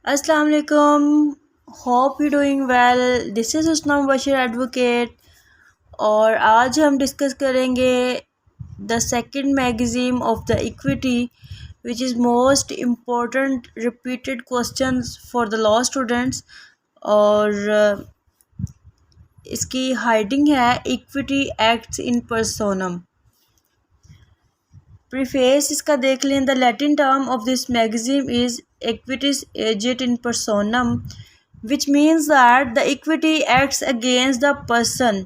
अस्सलाम वालेकुम, hope you doing well. This is Husna Mubashar advocate और आज हम डिस्कस करेंगे the second magazine of the equity which is most important repeated questions for the law students. और इसकी हाइडिंग है equity acts in personam. Preface इसका देख लें। The Latin term of this magazine is equitis agit in personam, which means that the equity acts against the person.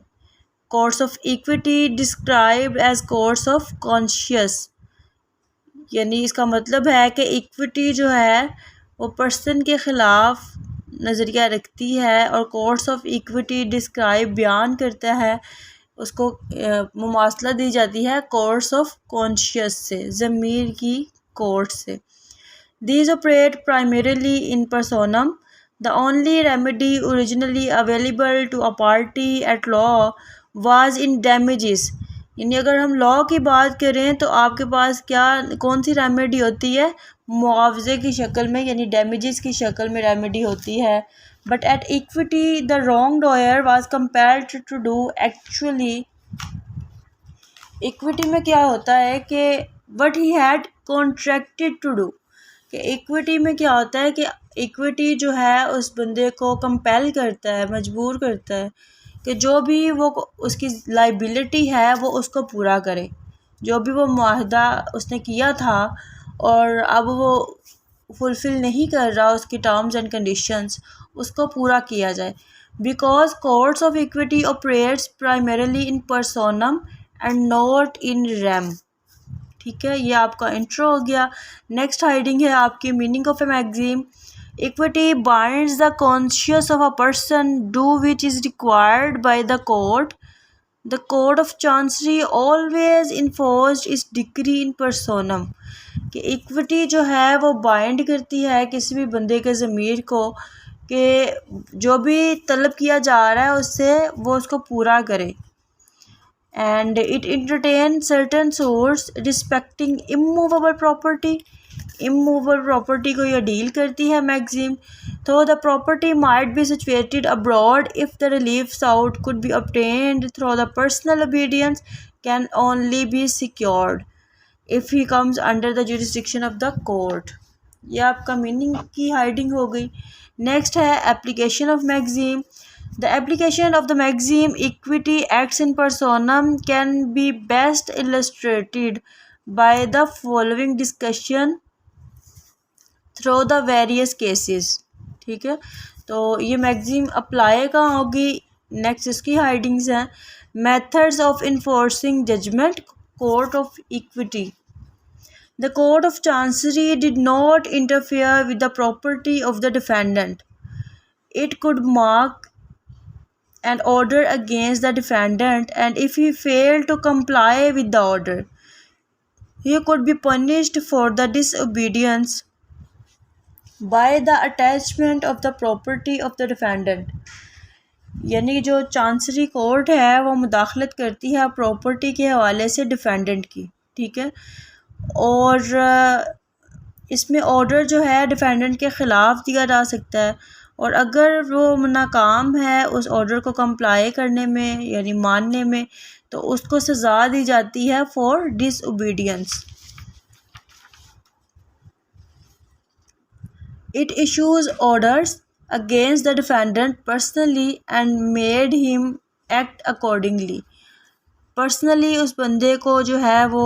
Courts of equity described as courts of conscience, यानी इसका मतलब है कि equity जो है वो पर्सन के ख़िलाफ़ नज़रिया रखती है और कोर्ट्स ऑफ इक्विटी डिस्क्राइब बयान करता है, उसको मुमासला दी जाती है कोर्ट्स ऑफ कॉन्शियस से, ज़मीर की कोर्ट से। These operate primarily in personam. The only remedy originally available to a party at law was in damages. यानी अगर हम लॉ की बात करें तो आपके पास कौन सी रेमेडी होती है? मुआवजे की शक्ल में, यानी डैमेजेस की शक्ल में रेमेडी होती है। But at equity the wrong doer was compelled to do actually. Equity में क्या होता है कि what he had contracted to do, कि इक्विटी में क्या होता है कि इक्विटी जो है उस बंदे को कंपेल करता है, मजबूर करता है कि जो भी वो उसकी लाइबिलिटी है वो उसको पूरा करे, जो भी वो मुआहदा उसने किया था और अब वो फुलफ़िल नहीं कर रहा उसकी टर्म्स एंड कंडीशंस, उसको पूरा किया जाए। Because courts of equity operates primarily in personam and not in rem. ठीक है, ये आपका इंट्रो हो गया। नेक्स्ट हाइडिंग है आपकी meaning of A magazine. Equity binds the conscious of a person do which is required by the court. The court of chancery always enforced इस decree इन पर्सोनम, कि इक्विटी जो है वो बाइंड करती है किसी भी बंदे के ज़मीर को कि जो भी तलब किया जा रहा है उससे वो उसको पूरा करे। And it entertains certain source respecting immovable property. Immovable property को यह डील करती है मैगज़ीन। तो the property might be situated abroad if the relief sought could be obtained through the personal obedience can only be secured if he comes under the jurisdiction of the court. ये आपका meaning की hiding हो गई। Next है application of magazine. The application of the maxim equity acts in personam can be best illustrated by the following discussion through the various cases. ठीक है, तो ये मैगज़ीन अप्लाई कहाँ होगी? नेक्स्ट इसकी हाइडिंग्स हैं। Methods of enforcing judgment, court of equity. The court of chancery did not interfere with the property of the defendant. It could mark an order against the defendant, and if he failed to comply with the order, he could be punished for the disobedience by the attachment of the property of the defendant. यानी जो chancery court है वो मुदाखलत करती है property के हवाले से defendant की। ठीक है, और इसमें ऑर्डर जो है डिफेंडेंट के ख़िलाफ़ दिया जा सकता है, और अगर वो नाकाम है उस ऑर्डर को कंप्लाई करने में यानी मानने में, तो उसको सज़ा दी जाती है for disobedience. It issues orders against the defendant personally and made him act accordingly. Personally उस बंदे को जो है वो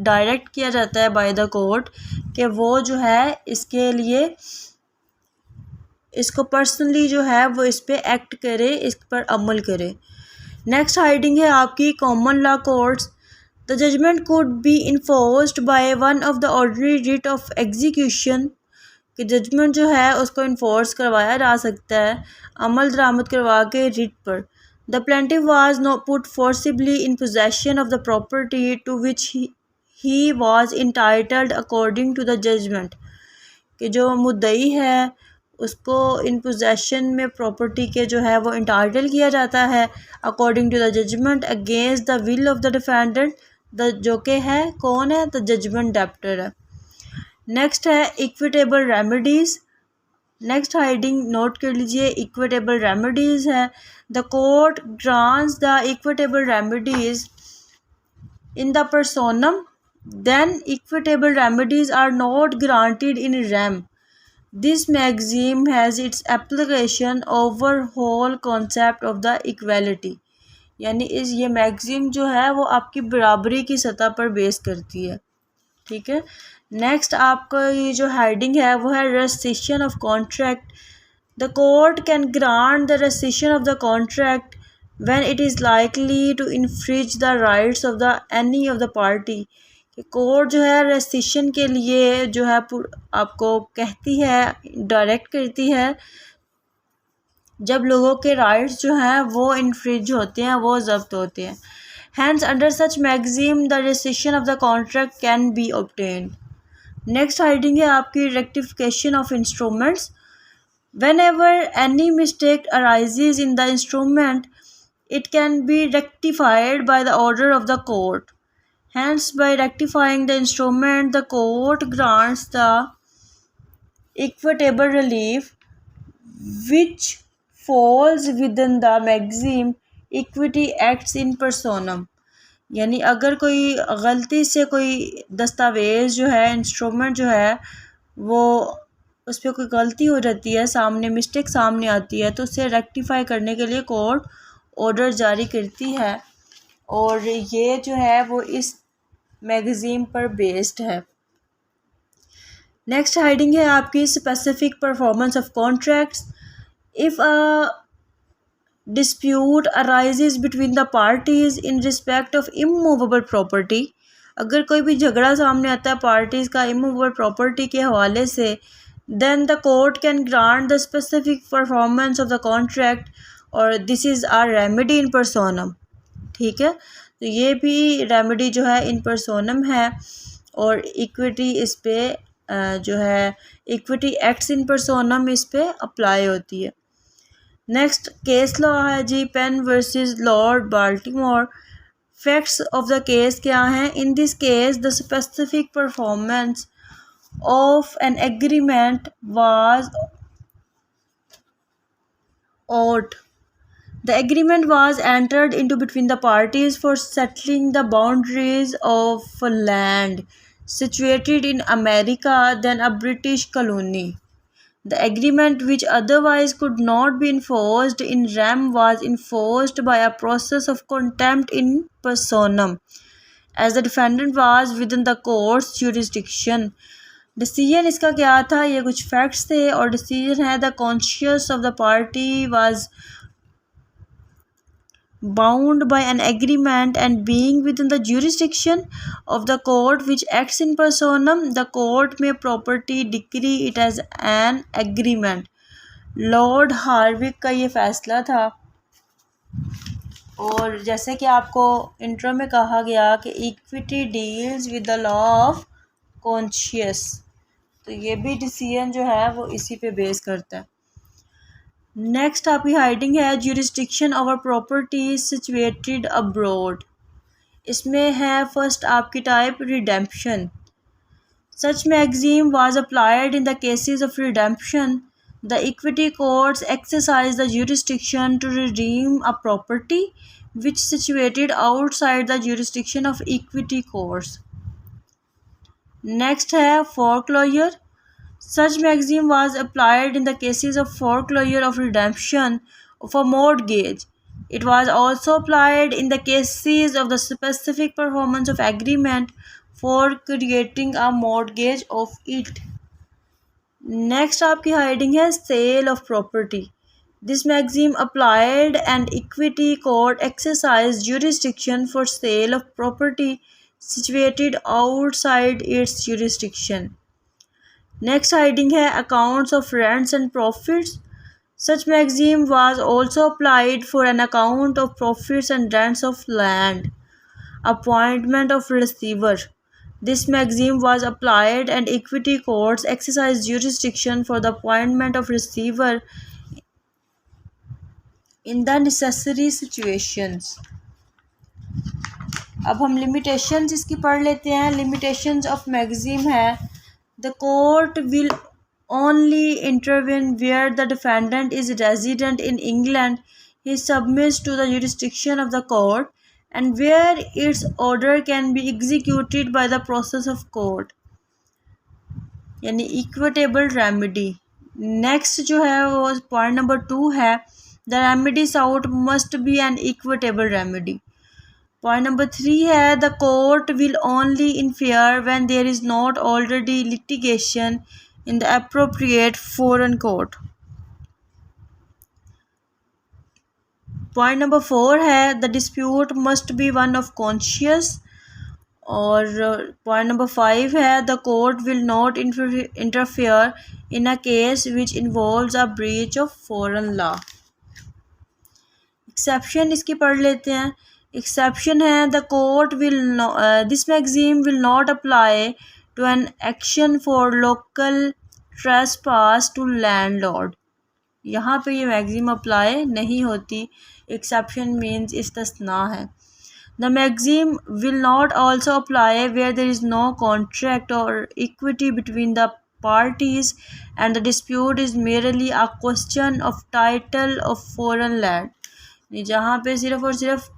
डायरेक्ट किया जाता है बाय द कोर्ट कि वो जो है इसके लिए इसको पर्सनली जो है वो इस पे एक्ट करे, इस पर अमल करे। नेक्स्ट हाइडिंग है आपकी common law courts. The judgment could be enforced by one of the ordinary writ of execution, कि जजमेंट जो है उसको इन्फोर्स करवाया जा सकता है अमल दरामद करवा के रिट पर। The plaintiff was not put forcibly in possession of the property to which he was entitled according to the judgment, कि जो मुद्दई है उसको इन पोजेशन में प्रॉपर्टी के जो है वो इंटाइटल किया जाता है according to the judgment against the will of the defendant, the जो कि है कौन है? द जजमेंट डेप्टर है। नेक्स्ट है equitable remedies. Next heading note कर लीजिए, इक्विटेबल रेमेडीज है। The court grants the equitable remedies in the personam, then equitable remedies are not granted in rem. This maxim has its application over whole concept of the equality. यानी इस ये मैगजीम जो है वो आपकी बराबरी की सतह पर बेस करती है, ठीक है। नेक्स्ट आपका ये जो हेडिंग है वो है restriction of contract. The court can grant the restriction of the contract when it is likely to infringe the rights of the any of the party। Court जो है रेस्ट्रिक्शन के लिए जो है आपको कहती है, डायरेक्ट करती है जब लोगों के राइट्स जो हैं वो इन्फ्रिंज होते हैं, वो जब्त होते हैं। Hence under such maxim the restriction of the contract can be obtained. Next heading है आपकी rectification of instruments. whenever any mistake arises in the instrument, it can be rectified by the order of the court. Hence, by rectifying the instrument, the court grants the equitable relief which falls within the maxim equity acts in personam। यानी अगर कोई गलती से कोई दस्तावेज़ जो है, instrument जो है, वो उस पर कोई गलती हो जाती है, सामने मिस्टेक सामने आती है, तो उसे रेक्टिफाई करने के लिए कोर्ट ऑर्डर जारी करती है और ये जो है वो इस मैगज़ीन पर बेस्ड है। नेक्स्ट हाइडिंग है आपकी specific performance of contracts. If a dispute arises between the parties in respect of immovable property, अगर कोई भी झगड़ा सामने आता है पार्टीज़ का इमूवेबल प्रॉपर्टी के हवाले से, then the court can grant the specific performance of the contract और this is our remedy in personam, ठीक है। तो ये भी रेमेडी जो है इन पर्सोनम है और इक्विटी इस पे जो है इक्विटी एक्ट्स इन पर्सोनम इस पे अप्लाई होती है। नेक्स्ट केस लॉ है जी, Penn versus Lord Baltimore. Facts of the case क्या हैं? In this case the specific performance of an agreement was ought. The agreement was entered into between the parties for settling the boundaries of land situated in America, then a British colony. The agreement, which otherwise could not be enforced in rem, was enforced by a process of contempt in personam, as the defendant was within the court's jurisdiction. Decision इसका क्या था? ये कुछ facts थे और decision है the conscious of the party was bound by an agreement and being within the jurisdiction of the court which acts in personam, the court may property decree it as an agreement. Lord Hardwicke का ये फैसला था और जैसे कि आपको intro में कहा गया कि equity deals with the law of conscious, तो ये भी डिसीजन जो है वो इसी पे बेस करता है। नेक्स्ट आपकी हाइडिंग है jurisdiction over property situated abroad. इसमें है फर्स्ट आपकी type redemption. Such maxim was applied in the cases of redemption. The equity courts exercise the jurisdiction to redeem a property which situated outside the jurisdiction of equity courts. Next है foreclosure. Such maxim was applied in the cases of foreclosure of redemption of a mortgage. It was also applied in the cases of the specific performance of agreement for creating a mortgage of it. Next आपकी heading है sale of property. This maxim applied and equity court exercised jurisdiction for sale of property situated outside its jurisdiction. Next heading है accounts of rents and profits. Such maxim was also applied for an account of profits and rents of land. Appointment of receiver. This maxim was applied and equity courts exercised jurisdiction for the appointment of receiver in the necessary situations. अब हम limitations इसकी पढ़ लेते हैं। Limitations of मैगजीम है the court will only intervene where the defendant is resident in England. He submits to the jurisdiction of the court and where its order can be executed by the process of court, यानी equitable remedy. Next जो है वो point number 2 है, the remedy sought must be an equitable remedy. Point number 3 है, the court will only interfere when there is not already litigation in the appropriate foreign court. Point number 4 है, the dispute must be one of conscious. और point number 5 है, the court will not interfere in a case which involves a breach of foreign law. Exception इसकी पढ़ लेते हैं। Exception है, the court will this maxim will not apply to an action for local trespass to landlord. यहाँ पे ये maxim apply नहीं होती। एक्सेप्शन मीन्स इस्तिस्ना है। The maxim will not also apply where there is no contract or equity between the parties and the dispute is merely a question of title of foreign land। जहाँ पे सिर्फ और सिर्फ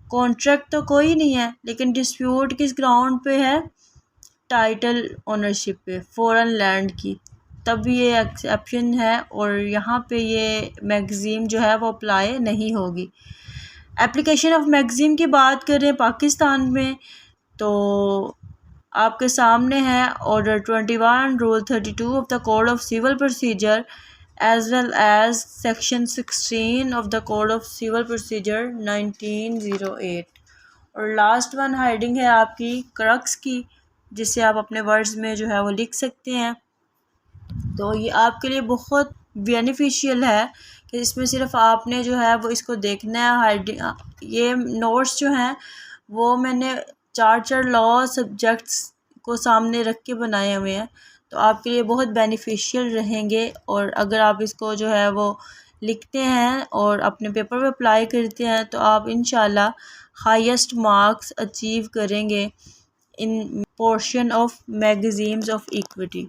contract तो कोई नहीं है लेकिन डिस्प्यूट किस ग्राउंड पे है, टाइटल ओनरशिप पे फॉरेन लैंड की, तब ये एक्सेप्शन है और यहाँ पे ये मैक्सिम जो है वो अप्लाई नहीं होगी। एप्लीकेशन ऑफ मैक्सिम की बात करें पाकिस्तान में तो आपके सामने है order 21 rule 32 of the code of civil procedure as well as section 16 of the code of civil procedure 1908। और लास्ट वन हेडिंग है आपकी क्रक्स की, जिसे आप अपने वर्ड्स में जो है वो लिख सकते हैं। तो ये आपके लिए बहुत बेनिफिशियल है कि इसमें सिर्फ आपने जो है वो इसको देखना है। ये नोट्स जो हैं वो मैंने 4 लॉ सब्जेक्ट्स को सामने रख के बनाए हुए हैं, तो आपके लिए बहुत बेनिफिशियल रहेंगे। और अगर आप इसको जो है वो लिखते हैं और अपने पेपर पे अप्लाई करते हैं तो आप इंशाल्लाह हाईएस्ट मार्क्स अचीव करेंगे in portion of maxims of equity.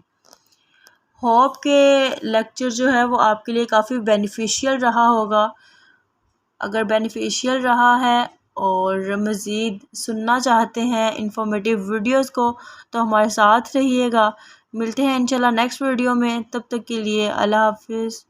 Hope के लेक्चर जो है वो आपके लिए काफ़ी बेनिफिशियल रहा होगा। अगर बेनिफिशियल रहा है और मज़ीद सुनना चाहते हैं इंफॉर्मेटिव वीडियोस को तो हमारे साथ रहिएगा। मिलते हैं इंशाल्लाह नेक्स्ट वीडियो में, तब तक के लिए अल्लाह हाफिज़।